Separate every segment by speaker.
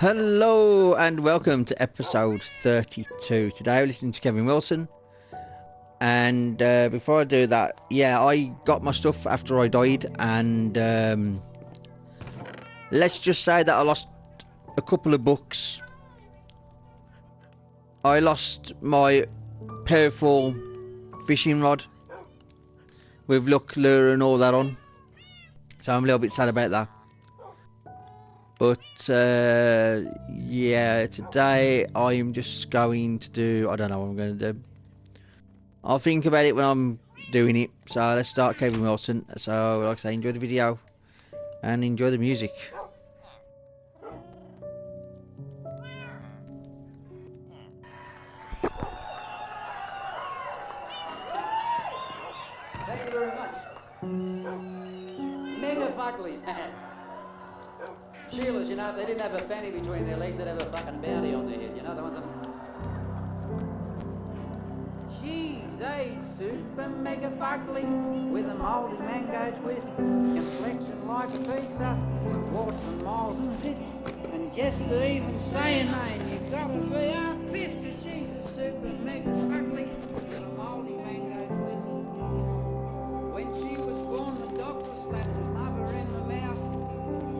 Speaker 1: Hello and welcome to episode 32. Today we're listening to Kevin Wilson. And before I do that, yeah, I got my stuff after I died. And let's just say that I lost a couple of books. I lost my powerful fishing rod with luck, lure and all that on. So I'm a little bit sad about that. But yeah, today I'm just going to do, I don't know what I'm going to do. I'll think about it when I'm doing it. So let's start Kevin Wilson. So like I say, enjoy the video and enjoy the music.
Speaker 2: Thank you very much. Mega Buckley's. Sheila's, you know, if they didn't have a fanny between their legs, they'd have a fucking bounty on their head, you know, the ones that... She's a super mega fuckly with a mouldy mango twist, complexion like a pizza, warts and moles and tits, and just to even say a name, you gotta be a piss, 'cause she's a super mega fuckly with a mouldy mango twist. When she was born, the doctor slapped her mother in the mouth,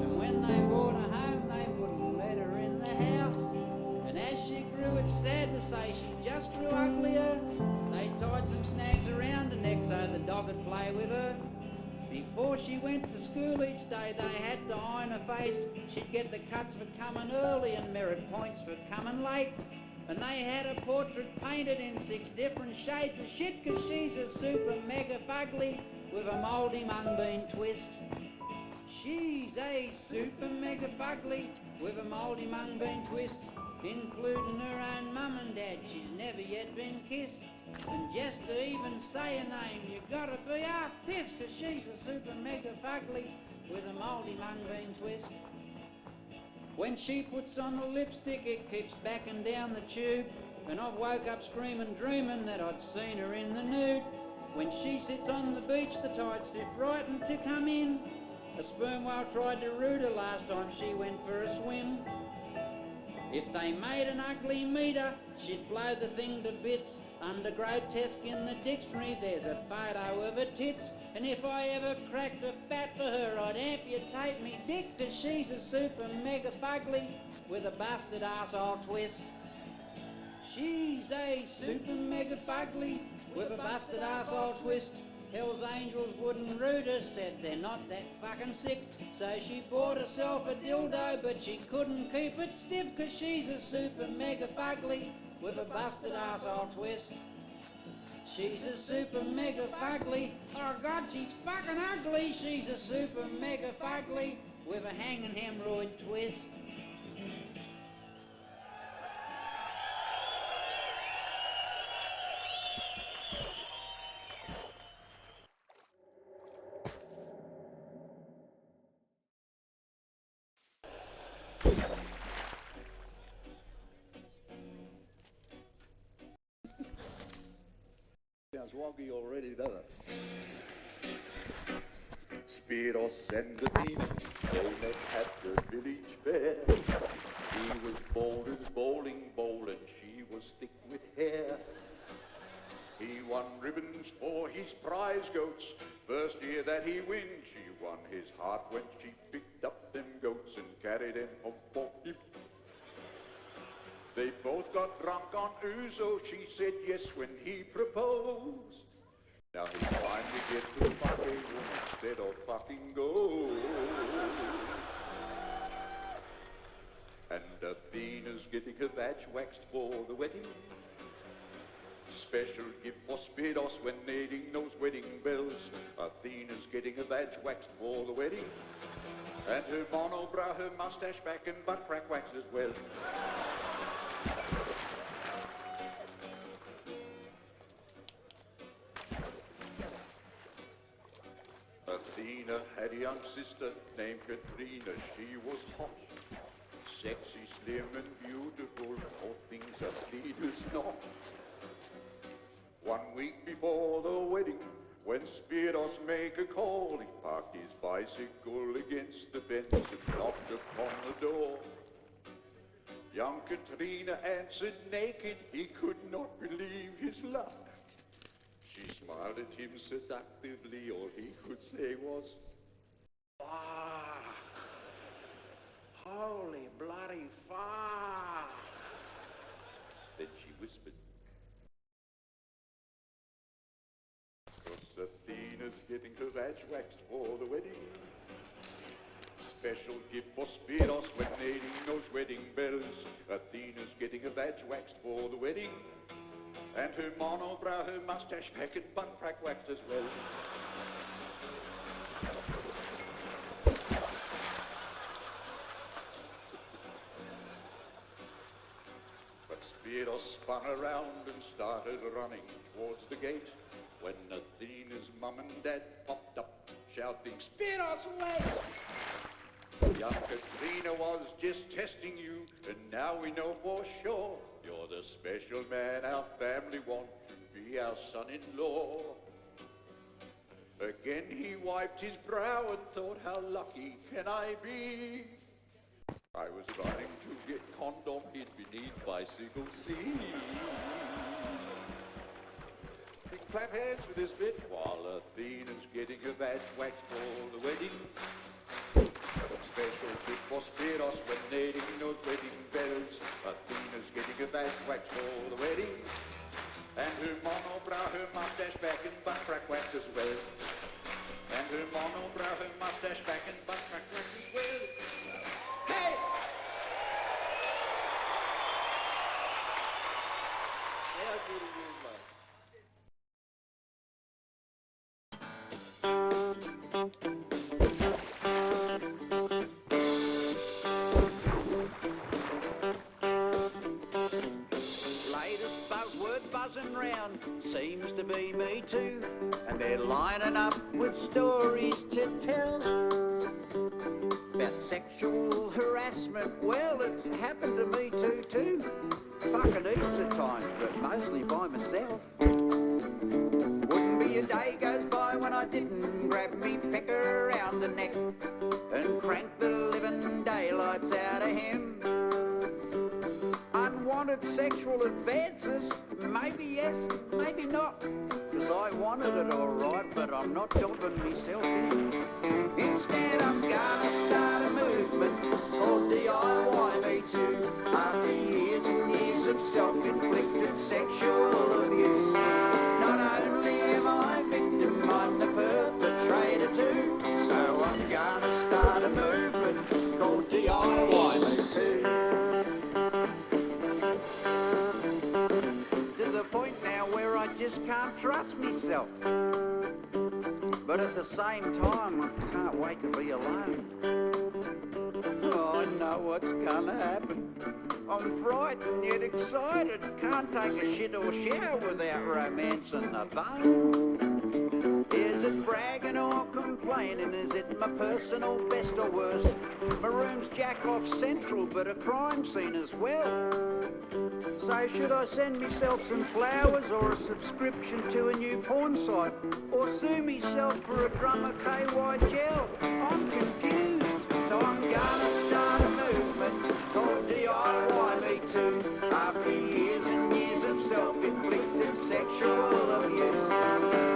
Speaker 2: and when they brought her home, they wouldn't let her in the house. And as she grew, it's sad to say she just grew uglier. They tied some snags around her neck so the dog would play with her. Before she went to school each day, they had to iron her face. She'd get the cuts for coming early and merit points for coming late. And they had a portrait painted in 6 different shades of shit, 'cause she's a super mega fugly with a mouldy mung bean twist. She's a super mega fugly with a mouldy mung bean twist, including her own mum and dad. She's never yet been kissed. And just to even say a name, you gotta be half pissed, 'cause she's a super mega fugly with a mouldy mung bean twist. When she puts on the lipstick, it keeps backing down the tube, and I've woke up screaming, dreaming that I'd seen her in the nude. When she sits on the beach, the tide's too frightened to come in. A sperm whale tried to root her last time she went for a swim. If they made an ugly meter, she'd blow the thing to bits. Under grotesque in the dictionary, there's a photo of her tits. And if I ever cracked a fat for her, I'd amputate me dick, 'cause she's a super mega fugly with a busted arsehole twist. She's a super mega fugly with a busted arsehole twist. Hell's Angels wouldn't root her, said they're not that fucking sick. So she bought herself a dildo, but she couldn't keep it stiff, 'cause she's a super mega fugly with a busted arsehole twist. She's a super mega fugly. Oh God, she's fucking ugly. She's a super mega fugly with a hanging hemorrhoid twist.
Speaker 3: Sounds wonky already, doesn't it? Spiros and the demon, they met at the village fair. He was bold as bowling ball and she was thick with hair. He won ribbons for his prize goats. First year that he wins, she won his heart when she picked up them goats and carried them home for him. They both got drunk on ouzo, she said yes when he proposed. Now he finally get to fuck a woman instead of fucking gold. And Athena's getting her vag waxed for the wedding. Special gift for Spiros when needing those wedding bells. Athena's getting her vag waxed for the wedding. And her monobrow, her mustache back and butt crack waxed as well. Athena had a young sister named Katrina. She was hot, sexy, slim and beautiful, all things Athena's not. 1 week before the wedding, when Spiros make a call, he parked his bicycle against the fence and knocked upon the door. Young Katrina answered naked, he could not believe his luck. She smiled at him seductively, all he could say was, "Fuck! Holy bloody fuck!" Then she whispered, "Athena's getting her vag waxed for the wedding. Special gift for Spiros when needing those wedding bells. Athena's getting her vag waxed for the wedding. And her monobrow, her mustache pack and butt crack waxed as well." But Spiros spun around and started running towards the gate when Athena's mum and dad popped up shouting, "Spiros, wait! Young Katrina was just testing you, and now we know for sure you're the special man our family want to be our son-in-law." Again he wiped his brow and thought, how lucky can I be? I was running to get condom hid beneath bicycle seat. He clapped hands with this bit while Athena's getting her vag waxed for the wedding. Special gift for Spiros when needing those wedding bells. Athena's getting her vag waxed for the wedding. And her monobrow, her mustache back and butt crack waxed as well. And her monobrow, her mustache back and butt crack waxed as well. Hey! How good are you, mate? Buzzing round seems to be Me Too, and they're lining up with stories to tell about sexual harassment. Well, it's happened to me too. Fucking heaps of times, but mostly by myself. Wouldn't be a day goes by when I didn't grab me pecker around the neck and crank the living daylights out of him. Unwanted sexual advances, maybe yes, maybe not, because I wanted it alright, but I'm not dumping myself in. Instead I'm gonna start a movement called DIY Me Too. After years and years of self-inflicted sexual abuse, not only am I a victim, I'm the perpetrator too. So I'm gonna start a movement called DIY Me Too. Point now where I just can't trust myself, but at the same time I can't wait to be alone. Oh, I know what's gonna happen. I'm frightened yet excited, can't take a shit or shower without romancing the bone. Is it bragging or complaining? Is it my personal best or worst? My room's jack-off central, but a crime scene as well. So should I send myself some flowers or a subscription to a new porn site? Or sue myself for a drum of KY gel? I'm confused, so I'm gonna start a movement called DIY Me Too. After years and years of self-inflicted sexual abuse,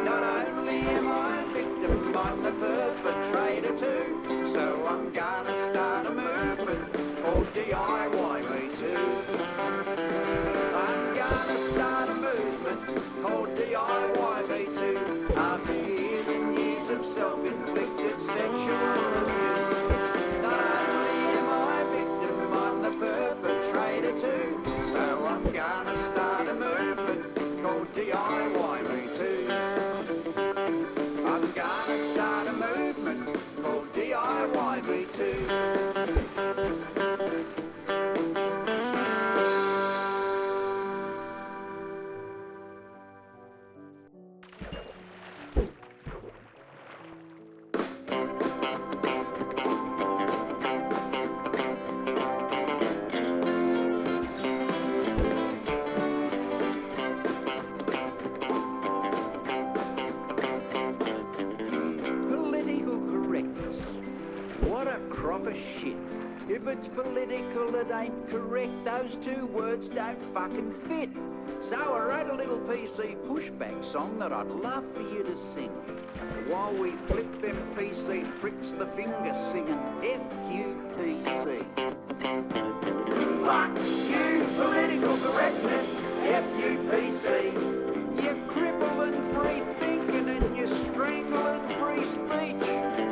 Speaker 3: not only am I a victim, I'm the perpetrator too. So I'm gonna start a movement called DIY Me Too. I'm gonna start a movement called DIY Me Too. After years and years of self-inflicted sexual abuse, not only am I a victim, I'm the perpetrator too. So I'm gonna start a movement called DIY Me Too. I'm gonna start a movement called DIY Me Too. What a
Speaker 2: crop of shit. If it's political, it ain't correct. Those two words don't fucking fit. So I wrote a little PC pushback song that I'd love for you to sing. While we flip them PC pricks the finger singing F-U-P-C. Fuck you, political correctness, F-U-P-C. You crippling free thinking and you strangling free speech.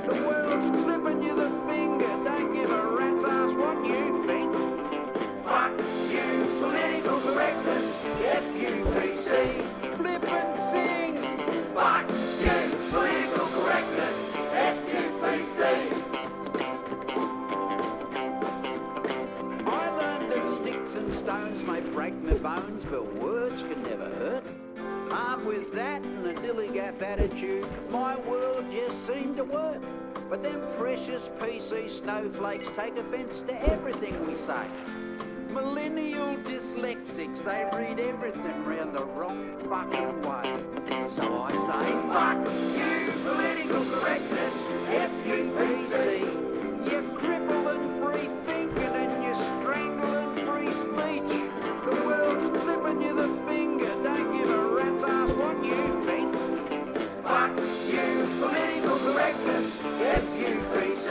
Speaker 2: The world's flipping you the finger, don't give a rat's ass what you think. Fuck you, political correctness, F-U-P-C. Flip and sing. Fuck you, political correctness, F-U-P-C. I learned that sticks and stones may break my bones, but words can never hurt. Armed with that and a dilly-gaff attitude, my world just seemed to work. But them precious PC snowflakes take offence to everything we say. Millennial dyslexics, they read everything round the wrong fucking way. So I say, fuck you, political correctness, F-U-P-C. You crippling free thinking and you strangling free speech. The world's flipping you the finger, don't give a rat's ass what you think. Fuck you, political correctness, F-U-P-C.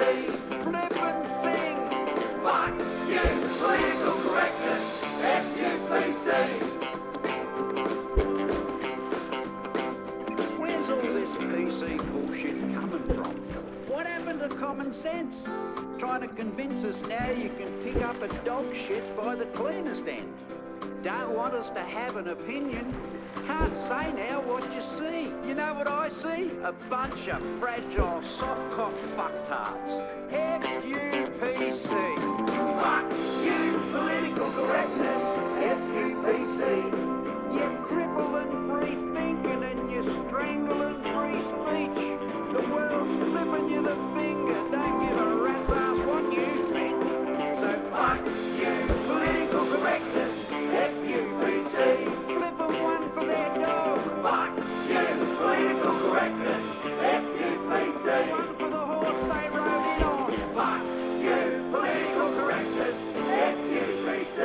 Speaker 2: Flip and sing. Fuck you, political correctness, F-U-P-C. Where's all this PC bullshit coming from? What happened to common sense? Trying to convince us now you can pick up a dog shit by the cleanest end. Don't want us to have an opinion. Can't say now what you see. You know what I see? A bunch of fragile, soft-cock fucktards. F-U-P-C. Fuck you, political correctness. F-U-P-C. You crippling free thinking and you strangling free speech. The world's flipping you the finger. Don't give a rat's ass what you think. So fuck you, political correctness. F-U-P-C. Flipping one for their dog. Fuck you, political correctness. F-U-P-C. One for the horse they rode in on. Fuck you, political correctness. F-U-P-C.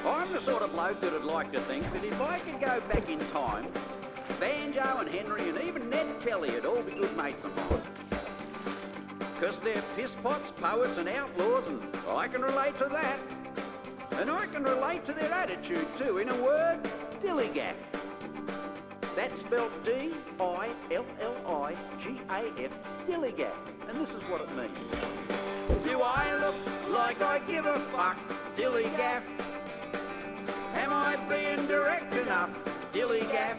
Speaker 2: I'm the sort of bloke that'd like to think that if I could go back in time, Banjo and Henry and even Ned Kelly would all be good mates of mine. 'Cause they're piss-pots, poets and outlaws, and I can relate to that. And I can relate to their attitude too. In a word, dillygaff. That's spelled D-I-L-L-I-G-A-F, dillygaff. And this is what it means. Do I look like I give a fuck, dillygaff? Am I being direct enough, dillygaff?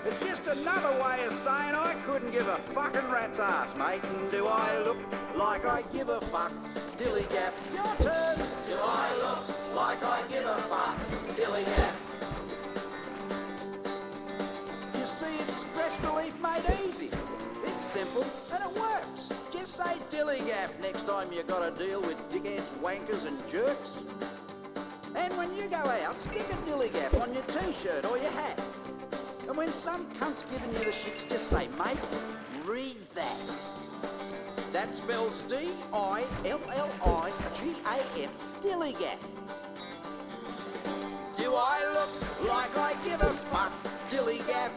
Speaker 2: It's just another way of saying I couldn't give a fucking rat's ass, mate. And do I look like I give a fuck, dillygaff? Your turn. Do I look like I give a fuck, dillygaff? You see, it's stress relief made easy. It's simple and it works. Just say dillygaff next time you got to deal with dickheads, wankers and jerks. And when you go out, stick a dillygaff on your t-shirt or your hat. And when some cunt's giving you the shits, just say, mate, read that. That spells D-I-L-L-I-G-A-F, dillygaff. Do I look like I give a fuck, dillygaff?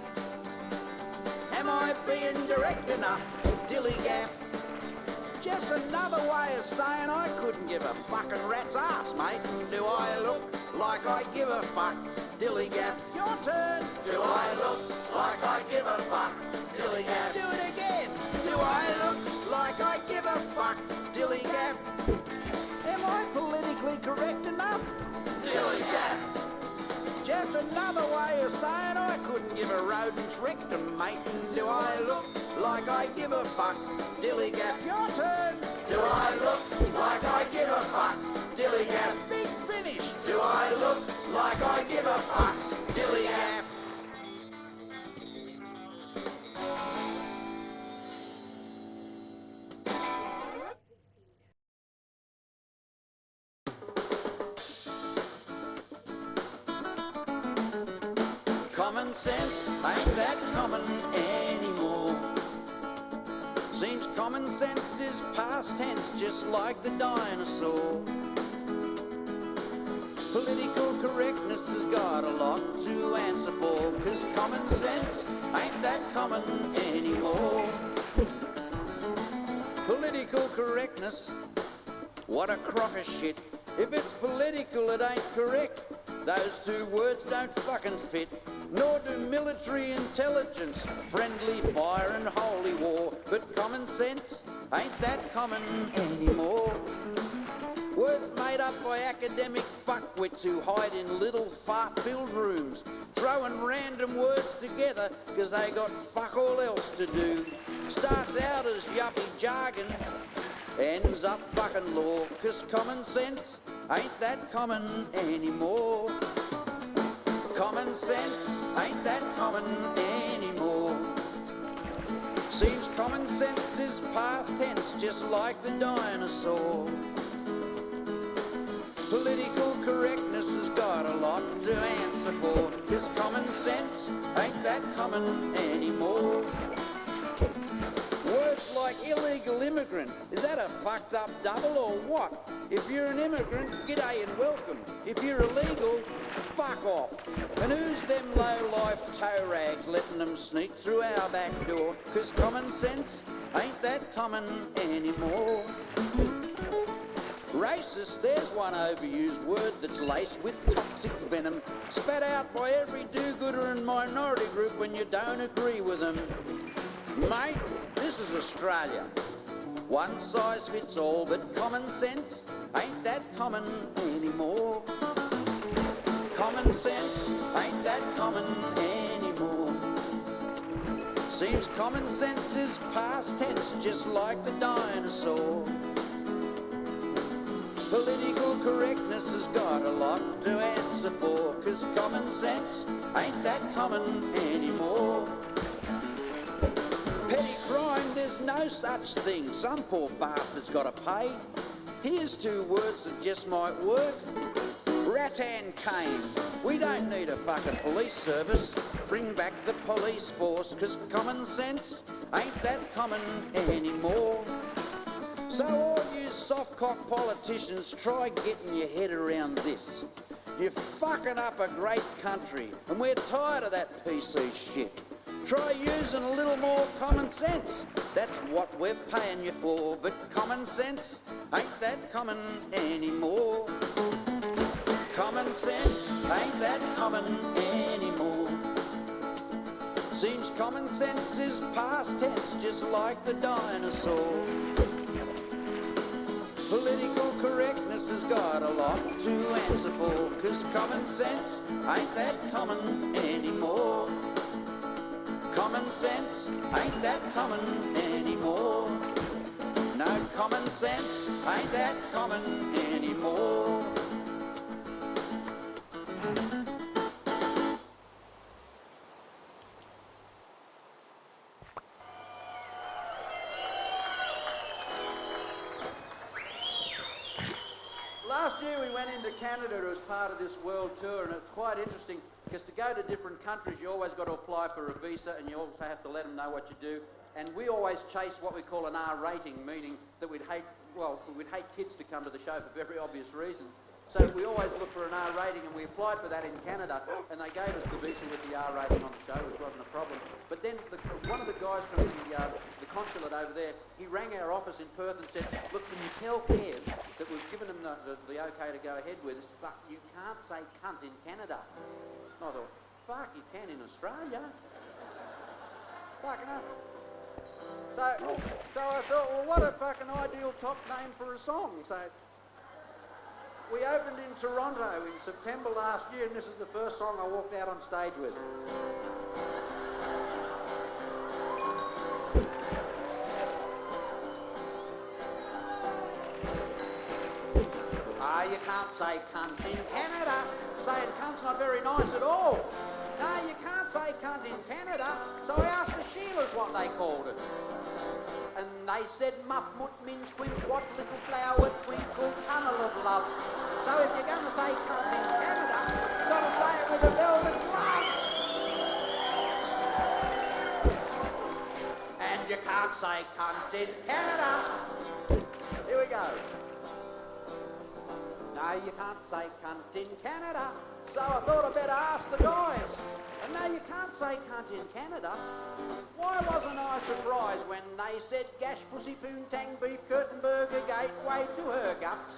Speaker 2: Am I being direct enough, dillygaff? Just another way of saying I couldn't give a fucking rat's ass, mate. Do I look like I give a fuck, dillygaff? Your turn. Do I look like I give a fuck, dillygaff? Do it again. Do I look like I give a fuck, dillygaff? Am I politically correct enough? Dillygaff. Just another way of saying I couldn't give a rodent's rectum, mate. Do I look like I give a fuck, dillygaff? Your turn. Do I look like I give a fuck, dillygaff? Big finish. Do I look like I give a fuck, dillygaff? common sense ain't that common anymore. Seems common sense is past tense, just like the dinosaur. Political correctness has got a lot to answer for, 'cause common sense ain't that common anymore. Political correctness, what a crock of shit. If it's political, it ain't correct. Those two words don't fucking fit. Nor do military intelligence, friendly fire and holy war. But common sense ain't that common anymore. Words made up by academic fuckwits who hide in little fart-filled rooms, throwing random words together 'cause they got fuck all else to do. Starts out as yuppie jargon, ends up fucking law, 'cause common sense ain't that common anymore. Common sense ain't that common anymore. Seems common sense is past tense, just like the dinosaur. Political correctness has got a lot to answer for, 'cause common sense ain't that common anymore. Words like illegal immigrant, is that a fucked up double or what? If you're an immigrant, g'day and welcome. If you're illegal, fuck off. And who's them low-life toe rags letting them sneak through our back door? 'Cause common sense ain't that common anymore. Racist, there's one overused word that's laced with toxic venom, spat out by every do-gooder and minority group when you don't agree with them. Mate, this is Australia. One size fits all, but common sense ain't that common anymore. Common sense ain't that common anymore. Seems common sense is past tense, just like the dinosaur. Political correctness has got a lot to answer for, 'cause common sense ain't that common anymore. Petty crime, there's no such thing. Some poor bastard's got to pay. Here's two words that just might work. Rattan cane. We don't need a fucking police service. Bring back the police force, 'cause common sense ain't that common anymore. So all you soft-cock politicians, try getting your head around this. You're fucking up a great country, and we're tired of that PC shit. Try using a little more common sense. That's what we're paying you for, but common sense ain't that common anymore. Common sense ain't that common anymore. Seems common sense is past tense, just like the dinosaur. Political correctness has got a lot to answer for, 'cause common sense ain't that common anymore. Common sense ain't that common anymore. No, common sense ain't that common anymore. Last year we went into Canada as part of this world tour, and it's quite interesting because to go to different countries you always got to apply for a visa, and you also have to let them know what you do. And we always chase what we call an R rating, meaning that we'd hate kids to come to the show for very obvious reasons. So we always look for an R rating, and we applied for that in Canada, and they gave us the visa with the R rating on the show, which wasn't a problem. But then one of the guys from the consulate over there, he rang our office in Perth and said, look, can you tell Kev that we've given him the okay to go ahead with us, but you can't say cunt in Canada. And I thought, fuck, you can in Australia. Fucking up. So I thought, well, what a fucking ideal top name for a song. So we opened in Toronto in September last year, and this is the first song I walked out on stage with. You can't say cunt in Canada. Saying cunt's not very nice at all. No, you can't say cunt in Canada. So I asked the Sheilas what they called it. And they said muff, mut, minge, twink, what, little flower, twinkle, tunnel of love. So if you're going to say cunt in Canada, you've got to say it with a velvet glove. can't say cunt in Canada. Here we go. No, you can't say cunt in Canada, so I thought I'd better ask the guys. And no, you can't say cunt in Canada. Why wasn't I surprised when they said gash, pussy, poontang, beef, curtain, burger, gateway to her guts?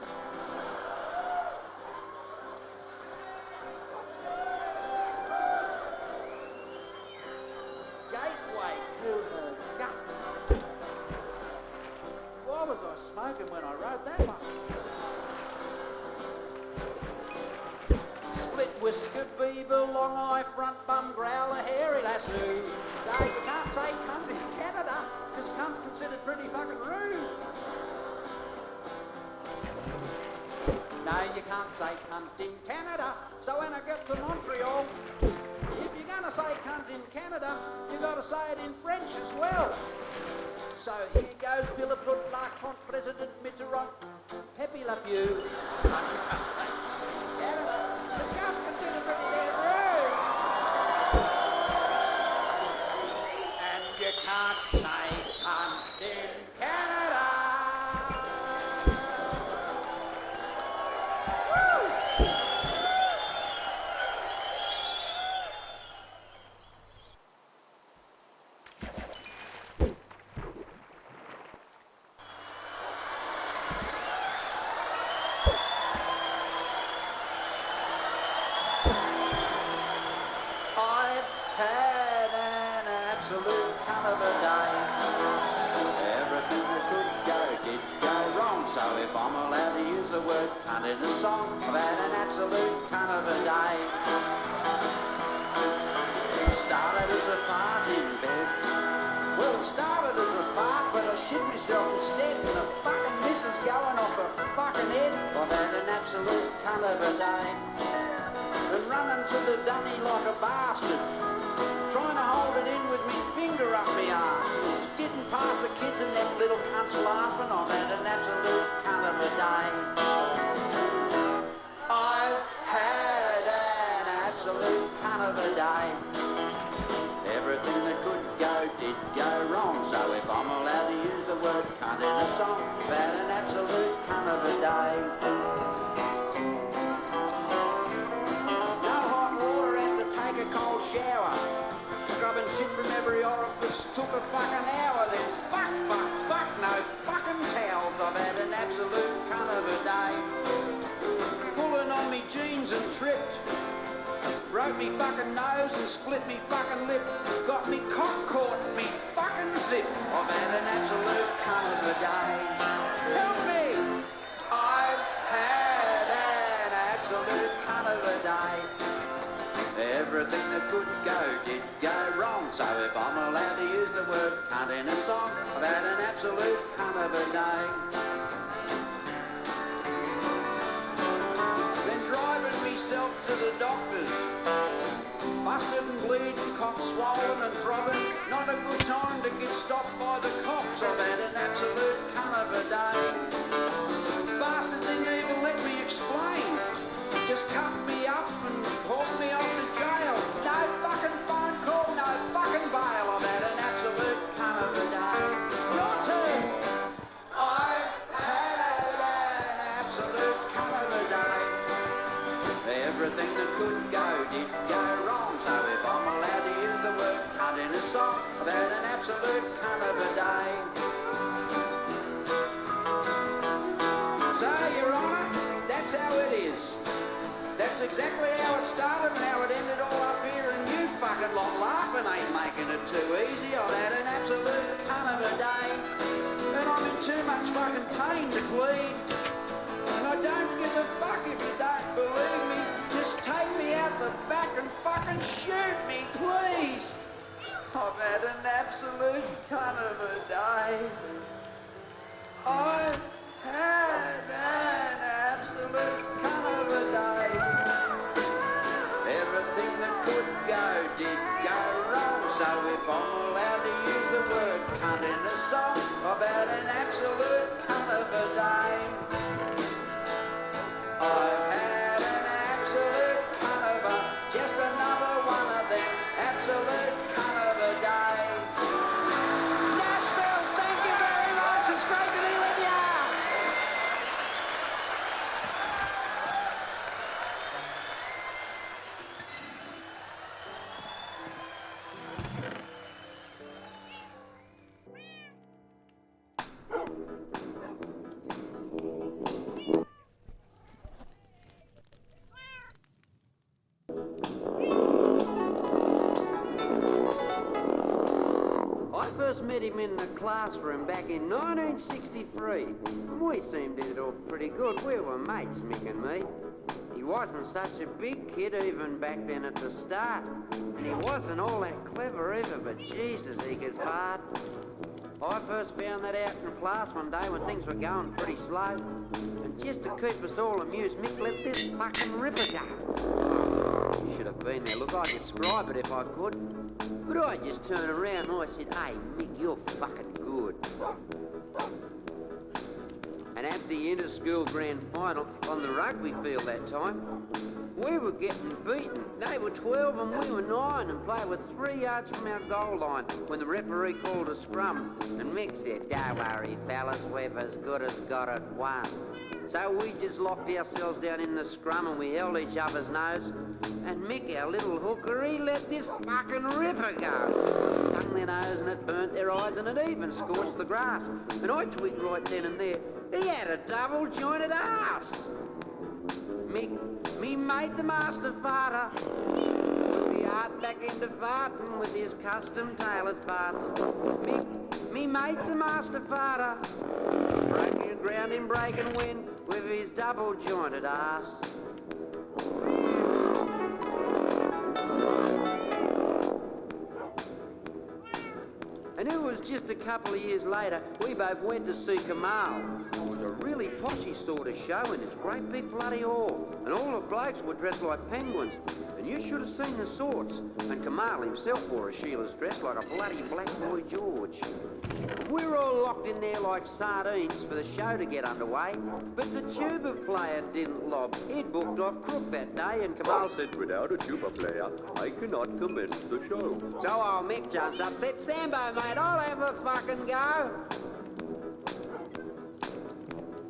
Speaker 2: Gateway to her guts. Why was I smoking when I wrote that one? Split whisker, beaver, long eye, front bum, growler, hairy lasso. No, you can't say cunt in Canada, because cunt's considered pretty fucking rude. No, you can't say cunt in Canada, so when I get to Montreal, if you're going to say cunt in Canada, you got to say it in French as well. So here goes Philippe Lacroix, President Mitterrand, Pepe Le Pew. Canada, the cunt's considered pretty damn rude. And you can't say cunt in Canada. Woo! I've had an absolute kind of a day. Everything that could go did go wrong. So if I'm allowed to use the word cunt in a song, I've had an absolute kind of a day. It started as a fart in bed. Well, it started as a fart, but I shit myself instead. And the fucking missus going off her fucking head. I've had an absolute kind of a day. And running to the dunny like a bastard, trying to hold it in with me finger up my arse, and skidding past the kids and them little cunts laughing. I've had an absolute cunt of a day. I've had an absolute cunt of a day. Everything that could go did go wrong, so if I'm allowed to use the word cunt in a song, I've had an absolute cunt of a day. Take a cold shower, scrubbing shit from every orifice, took a fucking hour, then fuck, no fucking towels. I've had an absolute cunt of a day. Pulling on me jeans and tripped, broke me fucking nose and split me fucking lip, got me cock caught in me fucking zip. I've had an absolute cunt of a day. Help me! I've had an absolute cunt of a day. Everything that could go did go wrong, so if I'm allowed to use the word cunt in a song, I've had an absolute cunt of a day. Then driving myself to the doctors, busted and bleeding, cock swollen and throbbing, not a good time to get stopped by the cops. I've had an absolute cunt of a day. Bastard didn't even let me explain, just cut me up and hauled me off to jail. No fucking phone call, no fucking bail. I've had an absolute cunt of a day. Your turn. I've had an absolute cunt of a day. Everything that could go did go wrong, so if I'm allowed to use the word cunt in a song, I've had an absolute cunt of a day. So, Your Honour, that's how it is. That's exactly how it started and how it ended all up here, and you fucking lot laughing ain't making it too easy. I've had an absolute cunt of a day, and I'm in too much fucking pain to plead. And I don't give a fuck if you don't believe me. Just take me out the back and fucking shoot me, please. I've had an absolute cunt of a day. I've had an absolute cunt of a day. Everything that could go did go wrong, so if I'm allowed to use the word cunt in a song, I've had an absolute cunt of a day. I've had an absolute cunt of a, just another one of them, absolute cunt of a day. Nashville! first met him in the classroom back in 1963. We seemed to hit off pretty good. We were mates, Mick and me. He wasn't such a big kid even back then at the start. And he wasn't all that clever either, but Jesus, he could fart. I first found that out in class one day when things were going pretty slow. And just to keep us all amused, Mick let this fucking ripper go. You should have been there. Look, I'd describe it if I could. But I just turned around and I said, "Hey, Mick, you're fucking good." And at the inter-school grand final on the rugby field that time, we were getting beaten. They were 12 and we were 9 and played with 3 yards from our goal line when the referee called a scrum. And Mick said, "Don't worry, fellas, we've as good as got it won." So we just locked ourselves down in the scrum and we held each other's nose. And Mick, our little hooker, he let this fucking ripper go. It stung their nose and it burnt their eyes and it even scorched the grass. And I twigged right then and there, he had a double-jointed ass. Mick, me mate the master farter, put the art back into farting with his custom-tailored farts. Me mate the master farter, broke your ground in breaking wind with his double-jointed ass. And it was just a couple of years later, we both went to see Kamal. It was a really poshy sort of show in this great big bloody hall. And all the blokes were dressed like penguins. And you should have seen the sorts. And Kamal himself wore a Sheila's dress like a bloody Black Boy George. We were all locked in there like sardines for the show to get underway. But the tuba player didn't lob. He'd booked off crook that day and Kamal said, "Without a tuba player, I cannot commence the show." So old Mick jumps up, said, "Sambo, mate, I'll have a fucking go."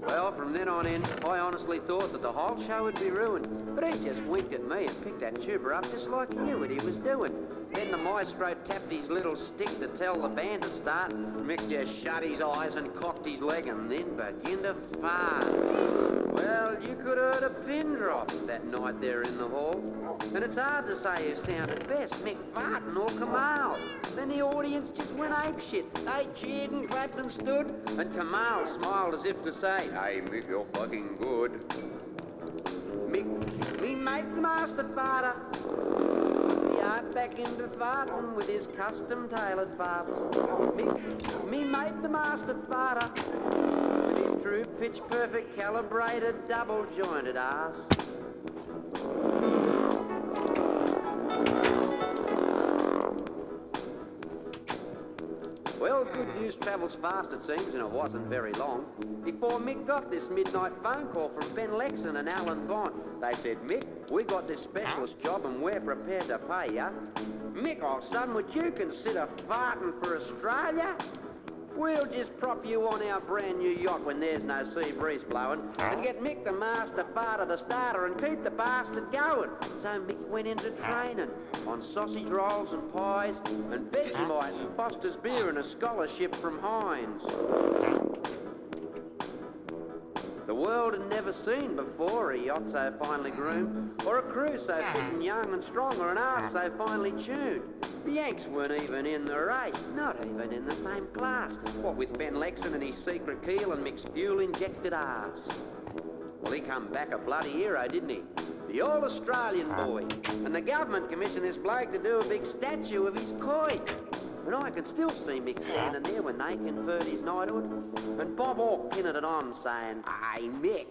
Speaker 2: Well, from then on in, I honestly thought that the whole show would be ruined. But he just winked at me and picked that tuba up just like he knew what he was doing. Then the maestro tapped his little stick to tell the band to start. Mick just shut his eyes and cocked his leg and then began to fart. Well, you could have heard a pin drop that night there in the hall. And it's hard to say who sounded best, Mick farting or Kamal. Then the audience just went apeshit. They cheered and clapped and stood, and Kamal smiled as if to say, "Hey, Mick, you're fucking good." Mick, me mate the master farter, put the art back into farting with his custom-tailored farts. Mick, me mate the master farter, with his true pitch-perfect calibrated double-jointed ass. Well, good news travels fast, it seems, and it wasn't very long before Mick got this midnight phone call from Ben Lexon and Alan Bond. They said, "Mick, we got this specialist job and we're prepared to pay ya." "Mick, old son, would you consider farting for Australia? We'll just prop you on our brand new yacht when there's no sea breeze blowing and get Mick the master farter the starter and keep the bastard going." So Mick went into training on sausage rolls and pies and Vegemite and Foster's beer and a scholarship from Heinz. The world had never seen before a yacht so finely groomed, or a crew so fit and young and strong, or an arse so finely tuned. The Yanks weren't even in the race, not even in the same class. What with Ben Lexon and his secret keel and Mick's fuel-injected arse. Well, he come back a bloody hero, didn't he? The all-Australian boy. And the government commissioned this bloke to do a big statue of his coin. And I can still see Mick standing there when they conferred his knighthood. And Bob Hawke pinning it on saying, "Hey, Mick,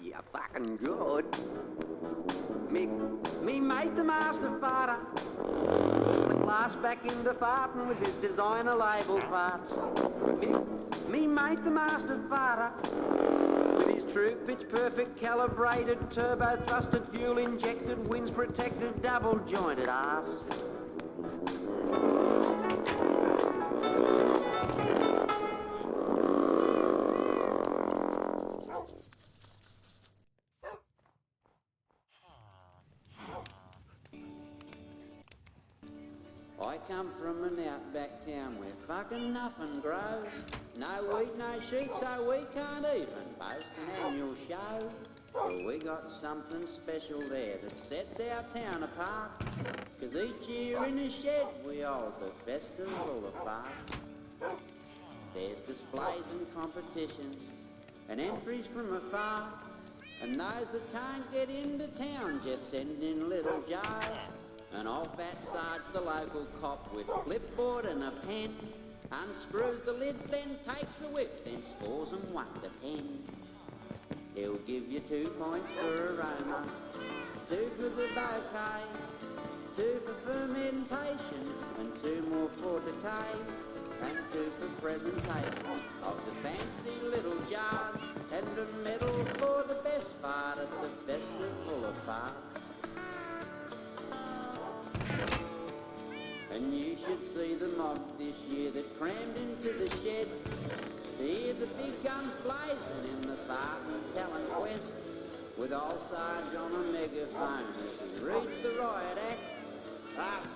Speaker 2: you're fucking good." Mick, me mate the master farter, put glass back into farting with his designer label farts. Mick, me mate the master farter, with his true pitch-perfect calibrated turbo-thrusted fuel-injected winds-protected double-jointed ass. I come from an outback town where fucking nothing grows. No wheat, no sheep, so we can't even boast an annual show. Well, we got something special there that sets our town apart. 'Cause each year in the shed we hold the festival of farts. There's displays and competitions and entries from afar, and those that can't get into town just send in little jars. And off outside's the local cop with clipboard and a pen, unscrews the lids, then takes a whip, then scores them 1 to 10. He'll give you 2 points for aroma, 2 for the bouquet, 2 for fermentation, and 2 more for decay, and 2 for presentation of the fancy little jars, and a medal for the best part at the Festival of Farts. And you should see the mob this year that crammed into the shed to hear the big guns blazing in the fart and talent quest, with old Sarge on a megaphone as he reads the riot act.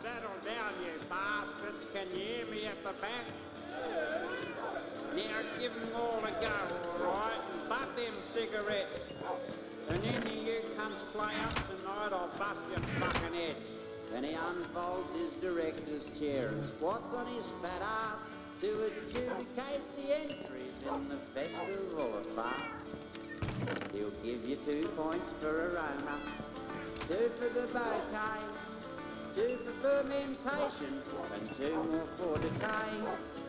Speaker 4: Settle down, you bastards. Can you hear me at the back? Now give 'em all a go, all right, and butt them cigarettes. And any of you comes play up tonight, I'll bust your fucking heads.
Speaker 2: Then he unfolds his director's chair and squats on his fat ass to adjudicate the entries in the Festival of Farts. He'll give you 2 points for aroma, 2 for the bouquet, 2 for fermentation, and 2 more for decay,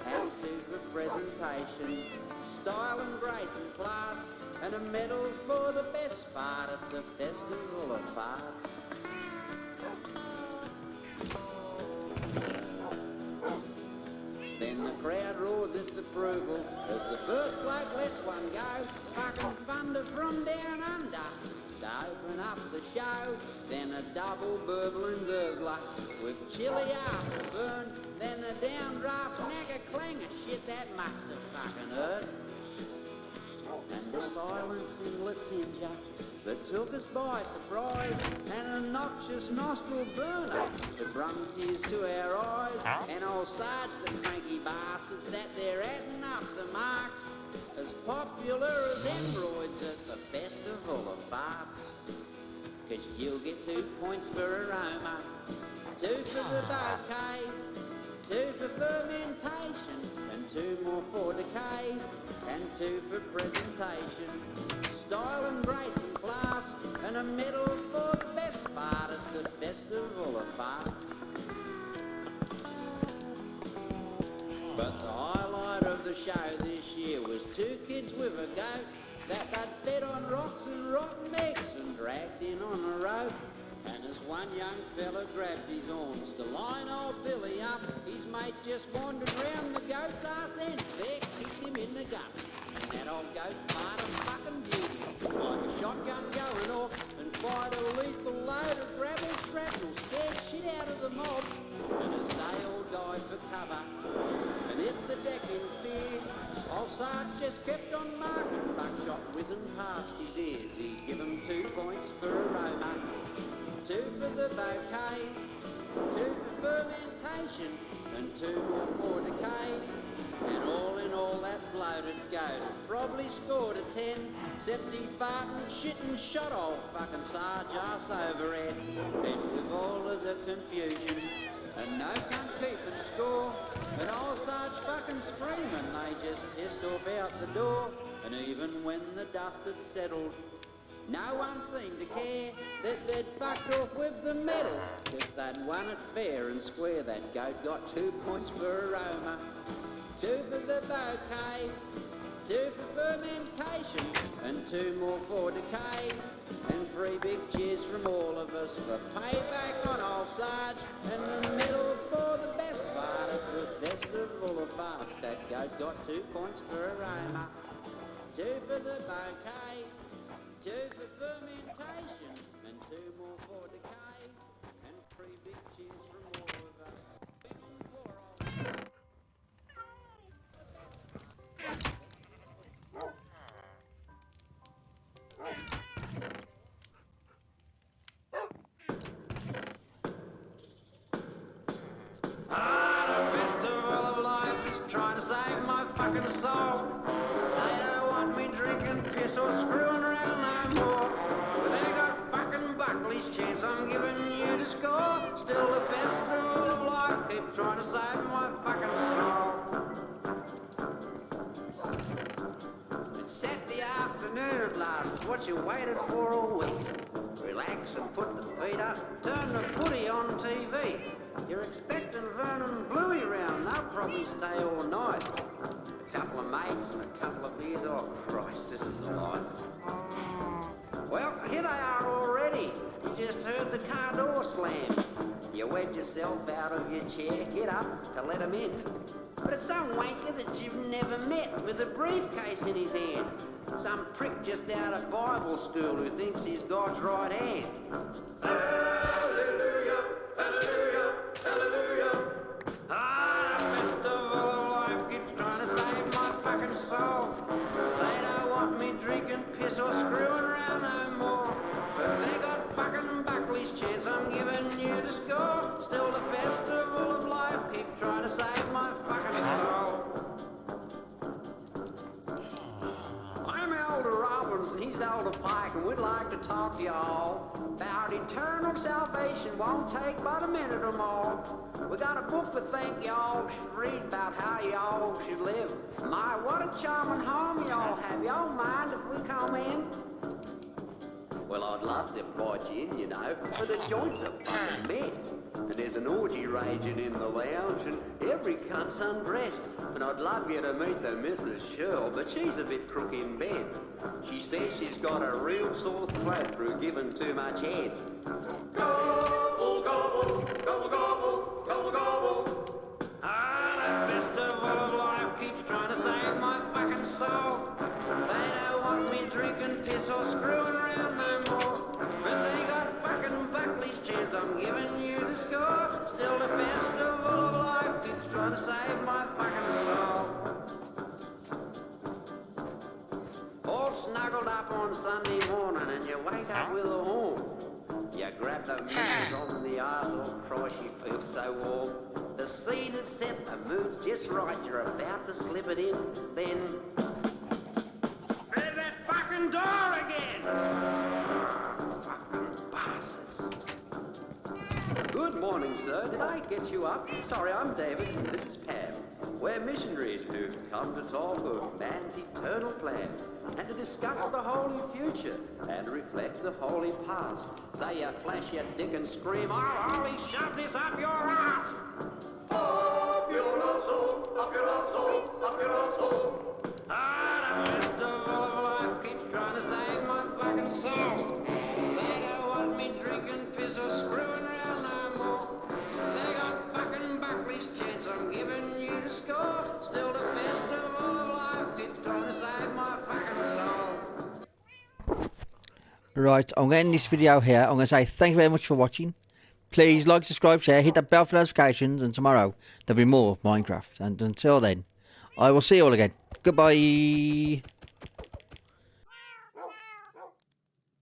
Speaker 2: and 2 for presentation, style and grace and class, and a medal for the best part at the Festival of Farts. Then the crowd roars its approval as the first bloke lets one go, fucking thunder from down under to open up the show. Then a double burbling burglar with chili afterburn, then a downdraft knacker clang of shit that must have fucking hurt. And a silent singlet cincher that took us by surprise, and a noxious nostril burner that brung tears to our eyes. And old Sarge, the cranky bastard, sat there adding up the marks, as popular as hemorrhoids at the Festival of Farts. 'Cause you'll get 2 points for aroma, 2 for the bouquet, 2 for fermentation, and 2 more for decay, and 2 for presentation, style and grace and class, and a medal for the best part at the Festival of Farts. But the highlight of the show this year was 2 kids with a goat that they'd fed on rocks and rotten eggs and dragged in on a rope. And as one young fella grabbed his horns to line old Billy up, his mate just wandered round the goat's arse end, there kicked him in the gut. And that old goat fired a fucking beauty, like a shotgun going off, and fired a lethal load of gravel shrapnel, scared shit out of the mob. And as they all died for cover and hit the deck in fear, old Sarge just kept on marking, buckshot whizzing past his ears. He'd give 'em 2 points for aroma, 2 for the bouquet, 2 for fermentation, and 2 more for decay. And all in all, that bloated goat probably scored a 10, except he farted and shit and shot old fucking Sarge arse overhead. Then with all of the confusion and no cunt keeping score, and old Sarge fucking screaming, they just pissed off out the door. And even when the dust had settled, no one seemed to care that they'd fucked off with the medal, 'cause they'd won it fair and square. That goat got 2 points for aroma, 2 for the bouquet, 2 for fermentation, and 2 more for decay. And 3 big cheers from all of us for payback on old Sarge, and the medal for the best part at the Festival of Farts. That goat got 2 points for aroma, 2 for the bouquet, 2 for fermentation, and 2 more for decay. And 3 big cheers from all of us. Big on poor old...
Speaker 4: Trying to save my fucking soul. They don't want me drinking piss or screwing around no more. But they got fucking Buckley's chance, I'm giving you the score. Still the Festival of Life, keep trying to save my fucking soul.
Speaker 2: what you waited for all week. Relax and put the feet up, turn the footy on TV. You're expecting Vernon Bluey round, they'll probably stay all night. A couple of mates and a couple of beers, oh Christ, this is a life. Well, here they are already. You just heard the car door slam. You wedge yourself out of your chair, get up to let them in. But it's some wanker that you've never met with a briefcase in his hand. Some prick just out of Bible school who thinks he's God's right hand. Hallelujah, hallelujah, hallelujah. Ah, the festival of life keeps trying to save my fucking soul. They don't want me drinking piss or screwing around no more. But they got fucking Buckley's chance, I'm giving you the score. Still the festival of life keeps trying to save my fucking soul. I'm Elder Robbins and he's Elder Pike, and we'd like to talk to y'all about eternal salvation. Won't take but a minute or more. We got a book we think y'all should read about how y'all should live. My, what a charming home y'all have. Y'all mind if we come in? Well, I'd love to invite you in, you know, but the joint's a fucking mess. And there's an orgy raging in the lounge, and every cunt's undressed. And I'd love you to meet the Mrs. Shirl, but she's a bit crook in bed. She says she's got a real sore throat through giving too much head. Gobble, gobble, gobble, gobble, gobble, gobble. Ah, the festival of life keeps trying to save my fucking soul. They don't want me drinking piss or screwing around no more. But they got fucking Buckley's chance, I'm giving you the score. Still the festival of life keeps trying to save my fucking soul. All snuggled up on Sunday morning and you wake up with a horn. You grab the missus on the arse, oh Christ, you feel so warm. The scene is set, the mood's just right, you're about to slip it in, then... There's that fucking door again! Fucking bastards. Good morning, sir. Did I get you up? Sorry, I'm David and this is Pam. We're missionaries who've come to talk of man's eternal plan and to discuss the holy future and reflect the holy past. So you flash your dick and scream, I'll only shove this up your ass! Up your arsehole, up your arsehole, up your arsehole. Ah, the festival of life keeps trying to save my fucking soul. They don't want me drinking piss or screwing around no more. They got fucking Buckley's chance, I'm giving you the score. Still the festival of life keeps trying to save my fucking soul.
Speaker 1: Right, I'm going to end this video here. I'm going to say thank you very much for watching. Please like, subscribe, share, hit that bell for notifications, and tomorrow there'll be more Minecraft. And until then, I will see you all again. Goodbye.